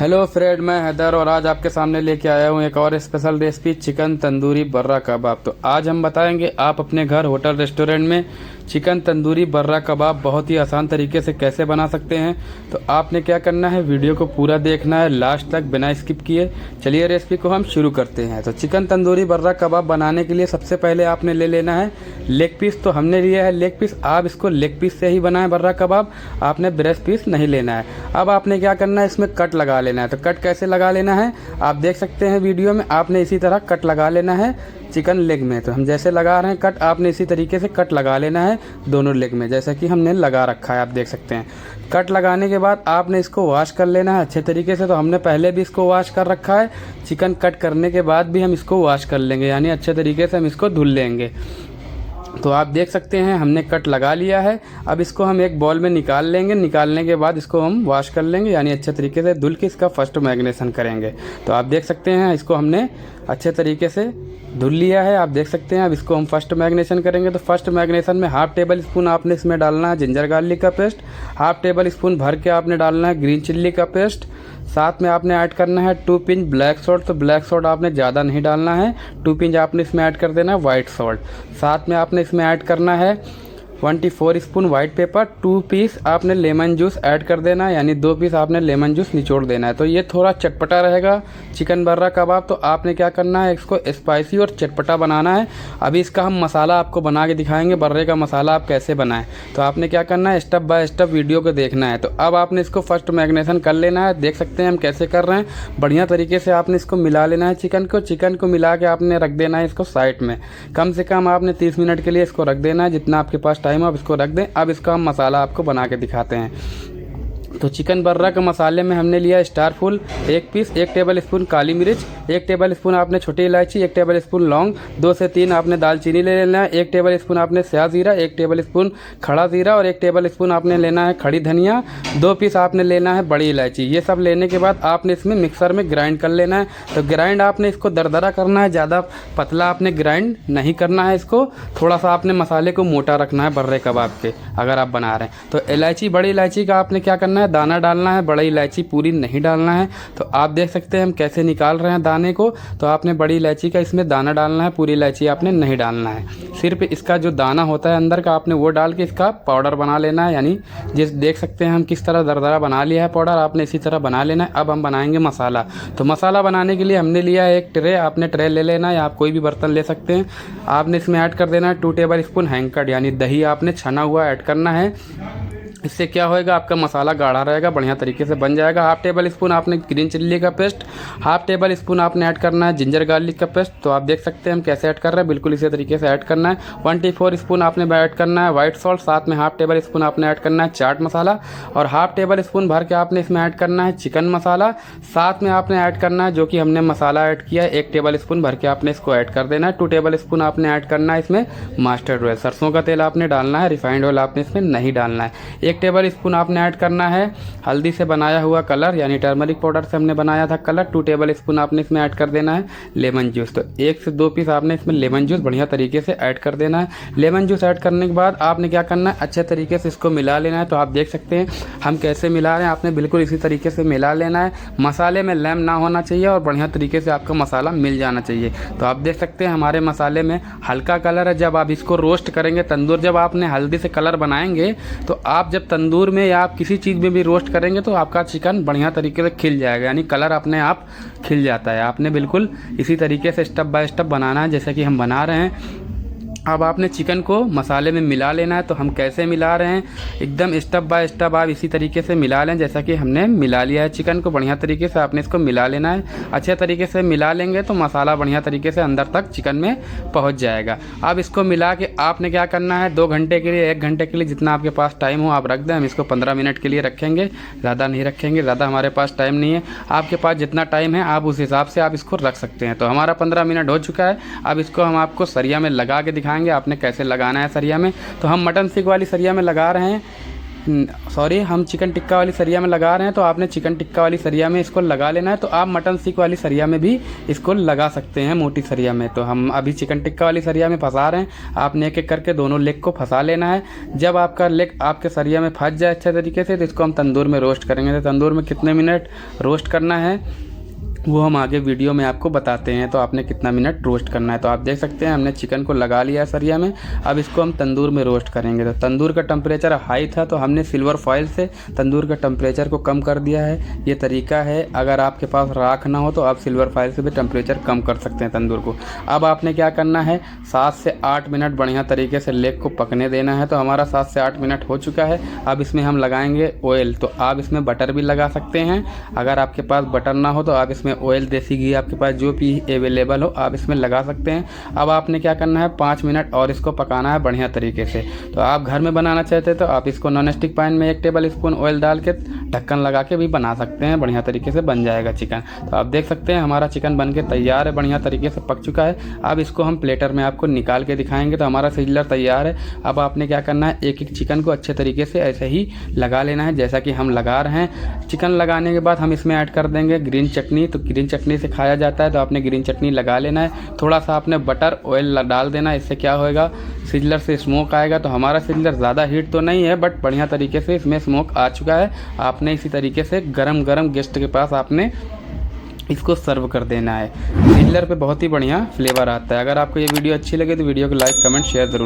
Hello friend, मैं हैदर और आज आपके सामने लेके आया हूँ एक और स्पेशल रेसिपी चिकन तंदूरी बर्रा कबाब। तो आज हम बताएंगे आप अपने घर होटल रेस्टोरेंट में चिकन तंदूरी बर्रा कबाब बहुत ही आसान तरीके से कैसे बना सकते हैं। तो आपने क्या करना है, वीडियो को पूरा देखना है लास्ट तक बिना स्किप किए। चलिए रेसिपी को हम शुरू करते हैं। तो चिकन तंदूरी बर्रा कबाब बनाने के लिए सबसे पहले आपने ले लेना है लेग पीस। तो हमने लिया है लेग पीस। आप इसको लेग पीस से ही बनाएं बर्रा कबाब, आपने ब्रेस्ट पीस नहीं लेना है। अब आपने क्या करना है, इसमें कट लगा लेना है। तो कट कैसे लगा लेना है आप देख सकते हैं वीडियो में। आपने इसी तरह कट लगा लेना है चिकन लेग में। तो हम जैसे लगा रहे हैं कट, आपने इसी तरीके से कट लगा लेना है दोनों लेग में, जैसा कि हमने लगा रखा है। आप देख सकते हैं कट लगाने के बाद आपने इसको वॉश कर लेना है अच्छे तरीके से। तो हमने पहले भी इसको वॉश कर रखा है, चिकन कट करने के बाद भी हम इसको वॉश कर लेंगे, यानी अच्छे तरीके से हम इसको धुल लेंगे। तो आप देख सकते हैं हमने कट लगा लिया है। अब इसको हम एक बॉल में निकाल लेंगे। निकालने के बाद इसको हम वॉश कर लेंगे, यानी अच्छे तरीके से धुल के इसका फर्स्ट मैरिनेशन करेंगे। तो आप देख सकते हैं इसको हमने अच्छे तरीके से धुल लिया है। आप देख सकते हैं अब इसको हम फर्स्ट मैरिनेशन करेंगे। तो फर्स्ट मैरिनेशन में हाफ टेबल स्पून आपने इसमें डालना है जिंजर गार्लिक का पेस्ट, हाफ टेबल स्पून भर के आपने डालना है ग्रीन चिल्ली का पेस्ट, साथ में आपने ऐड करना है 2 पिंच ब्लैक सॉल्ट। तो ब्लैक सॉल्ट आपने ज़्यादा नहीं डालना है, 2 पिंच आपने इसमें ऐड कर देना है वाइट सॉल्ट। साथ में आपने इसमें ऐड करना है 24 स्पून वाइट पेपर, 2 पीस आपने लेमन जूस ऐड कर देना है, यानी 2 पीस आपने लेमन जूस निचोड़ देना है। तो ये थोड़ा चटपटा रहेगा चिकन बर्रा कबाब। तो आपने क्या करना है, इसको स्पाइसी और चटपटा बनाना है। अभी इसका हम मसाला आपको बना के दिखाएंगे, बर्रे का मसाला आप कैसे बनाएं। तो आपने क्या करना है, स्टेप बाय स्टेप वीडियो को देखना है। तो अब आपने इसको फर्स्ट मैरिनेशन कर लेना है। देख सकते हैं हम कैसे कर रहे हैं, बढ़िया तरीके से आपने इसको मिला लेना है चिकन को मिला के आपने रख देना है इसको साइड में। कम से कम आपने 30 मिनट के लिए इसको रख देना है, जितना आपके पास टाइम आप इसको रख दें। अब इसका हम मसाला आपको बना के दिखाते हैं। तो चिकन बर्रा के मसाले में हमने लिया स्टार फूल 1 पीस, 1 टेबल स्पून काली मिर्च, 1 टेबल स्पून आपने छोटी इलायची, 1 टेबल स्पून लौंग, 2 से 3 आपने दालचीनी ले लेना है, 1 टेबल स्पून आपने स्याह जीरा, 1 टेबल स्पून खड़ा जीरा और 1 टेबल स्पून आपने लेना है खड़ी धनिया, 2 पीस आपने लेना है बड़ी इलायची। ये सब लेने के बाद आपने इसमें मिक्सर में ग्राइंड कर लेना है। तो ग्राइंड आपने इसको दरदरा करना है, ज़्यादा पतला आपने ग्राइंड नहीं करना है इसको, थोड़ा सा आपने मसाले को मोटा रखना है बर्रे कबाब के अगर आप बना रहे हैं। तो इलायची, बड़ी इलायची का आपने क्या करना है, दाना डालना है, बड़ी इलायची पूरी नहीं डालना है। तो आप देख सकते हैं हम कैसे निकाल रहे हैं दाने को। तो आपने बड़ी इलायची का इसमें दाना डालना है, पूरी इलायची आपने नहीं डालना है। सिर्फ इसका जो दाना होता है अंदर का आपने वो डाल के इसका पाउडर बना लेना है, यानी जिस देख सकते हैं हम किस तरह दरदरा बना लिया है पाउडर, आपने इसी तरह बना लेना है। अब हम बनाएंगे मसाला। तो मसाला बनाने के लिए हमने लिया है एक ट्रे, आपने ट्रे ले लेना है या आप कोई भी बर्तन ले सकते हैं। आपने इसमें ऐड कर देना है 2 टेबल स्पून हैंकर्ड, यानी दही आपने छना हुआ ऐड करना है। इससे क्या होएगा, आपका मसाला गाढ़ा रहेगा, बढ़िया तरीके से बन जाएगा। हाफ टेबल स्पून आपने ग्रीन चिल्ली का पेस्ट, हाफ टेबल स्पून आपने ऐड करना है जिंजर गार्लिक का पेस्ट। तो आप देख सकते हैं हम कैसे ऐड कर रहे हैं, बिल्कुल इसी तरीके से ऐड करना है। 24 स्पून आपने ऐड करना है वाइट सॉल्ट, साथ में हाफ टेबल स्पून आपने ऐड करना है चाट मसाला और हाफ टेबल स्पून भर के आपने इसमें ऐड करना है चिकन मसाला। साथ में आपने ऐड करना है जो कि हमने मसाला ऐड किया है 1 टेबल स्पून भर के आपने इसको ऐड कर देना है। 2 टेबल स्पून आपने ऐड करना है इसमें मस्टर्ड ऑयल, सरसों का तेल आपने डालना है, रिफाइंड ऑयल आपने इसमें नहीं डालना है। 1 टेबल स्पून आपने ऐड करना है हल्दी से बनाया हुआ कलर, यानी टर्मरिक पाउडर से हमने बनाया था कलर। 2 टेबल स्पून आपने इसमें ऐड कर देना है लेमन जूस। तो 1 से 2 पीस आपने इसमें लेमन जूस बढ़िया तरीके से ऐड कर देना है। लेमन जूस ऐड करने के बाद आपने क्या करना है, अच्छे तरीके से इसको मिला लेना है। तो आप देख सकते हैं हम कैसे मिला रहे हैं, आपने बिल्कुल इसी तरीके से मिला लेना है। मसाले में लैम ना होना चाहिए और बढ़िया तरीके से आपका मसाला मिल जाना चाहिए। तो आप देख सकते हैं हमारे मसाले में हल्का कलर है। जब आप इसको रोस्ट करेंगे तंदूर, जब आपने हल्दी से कलर बनाएंगे तो आप जब तंदूर में या आप किसी चीज़ में भी रोस्ट करेंगे तो आपका चिकन बढ़िया तरीके से खिल जाएगा, यानी कलर अपने आप खिल जाता है। आपने बिल्कुल इसी तरीके से स्टेप बाय स्टेप बनाना है जैसे कि हम बना रहे हैं। अब आपने चिकन को मसाले में मिला लेना है। तो हम कैसे मिला रहे हैं, एकदम स्टेप बाय स्टेप आप इसी तरीके से मिला लें जैसा कि हमने मिला लिया है। चिकन को बढ़िया तरीके से आपने इसको मिला लेना है। अच्छे तरीके से मिला लेंगे तो मसाला बढ़िया तरीके से अंदर तक चिकन में पहुंच जाएगा। अब इसको मिला के आपने क्या करना है, 2 घंटे के लिए 1 घंटे के लिए जितना आपके पास टाइम हो आप रख दें। हम इसको 15 मिनट के लिए रखेंगे, ज़्यादा नहीं रखेंगे, ज़्यादा हमारे पास टाइम नहीं है। आपके पास जितना टाइम है आप उस हिसाब से आप इसको रख सकते हैं। तो हमारा 15 मिनट हो चुका है। अब इसको हम आपको सरिया में लगा के दिखाएंगे आपने कैसे लगाना है सरिया में। तो हम मटन सीख वाली सरिया में लगा रहे हैं। सॉरी, हम चिकन टिक्का वाली सरिया में लगा रहे हैं, तो आपने चिकन टिक्का वाली सरिया में इसको लगा लेना है। तो आप मटन सीख वाली सरिया में भी इसको लगा सकते हैं, मोटी सरिया में। तो हम अभी चिकन टिक्का वाली सरिया में फंसा रहे हैं। आपने एक एक करके दोनों लेग को फंसा लेना है। जब आपका लेग आपके सरिया में फंस जाए अच्छे तरीके से, तो इसको हम तंदूर में रोस्ट करेंगे। तो तंदूर में कितने मिनट रोस्ट करना है वो हम आगे वीडियो में आपको बताते हैं। तो आपने कितना मिनट रोस्ट करना है। तो आप देख सकते हैं हमने चिकन को लगा लिया है सरिया में। अब इसको हम तंदूर में रोस्ट करेंगे। तो तंदूर का टेम्परेचर हाई था, तो हमने सिल्वर फॉइल से तंदूर का टेम्परेचर को कम कर दिया है। ये तरीका है, अगर आपके पास राख ना हो तो आप सिल्वर फॉइल से भी टेम्परेचर कम कर सकते हैं तंदूर को। अब आपने क्या करना है, 7 से 8 मिनट बढ़िया तरीके से लेग को पकने देना है। तो हमारा 7 से 8 मिनट हो चुका है। अब इसमें हम लगाएंगे ऑयल। तो आप इसमें बटर भी लगा सकते हैं। अगर आपके पास बटर ना हो तो आप इसमें ऑयल, देसी घी आपके पास जो भी अवेलेबल हो आप इसमें लगा सकते हैं। अब आपने क्या करना है, 5 मिनट और इसको पकाना है बढ़िया तरीके से। तो आप घर में बनाना चाहते हैं तो आप इसको नॉन स्टिक पैन में 1 टेबल स्पून ऑयल डाल के ढक्कन लगा के भी बना सकते हैं। बढ़िया तरीके से बन जाएगा चिकन। तो आप देख सकते हैं हमारा चिकन बन के तैयार है, बढ़िया तरीके से पक चुका है। अब इसको हम प्लेटर में आपको निकाल के दिखाएंगे। तो हमारा सिजलर तैयार है। अब आपने क्या करना है, एक एक चिकन को अच्छे तरीके से ऐसे ही लगा लेना है जैसा कि हम लगा रहे हैं। चिकन लगाने के बाद हम इसमें ऐड कर देंगे ग्रीन चटनी। तो ग्रीन चटनी से खाया जाता है, तो आपने ग्रीन चटनी लगा लेना है। थोड़ा सा आपने बटर ऑयल डाल देना है। इससे क्या होएगा, सिजलर से स्मोक आएगा। तो हमारा सिजलर ज़्यादा हीट तो नहीं है, बट बढ़िया तरीके से इसमें स्मोक आ चुका है। आपने इसी तरीके से गरम गरम गेस्ट के पास आपने इसको सर्व कर देना है। सिजलर पे बहुत ही बढ़िया फ्लेवर आता है। अगर आपको ये वीडियो अच्छी लगे तो वीडियो को लाइक, कमेंट, शेयर जरूर।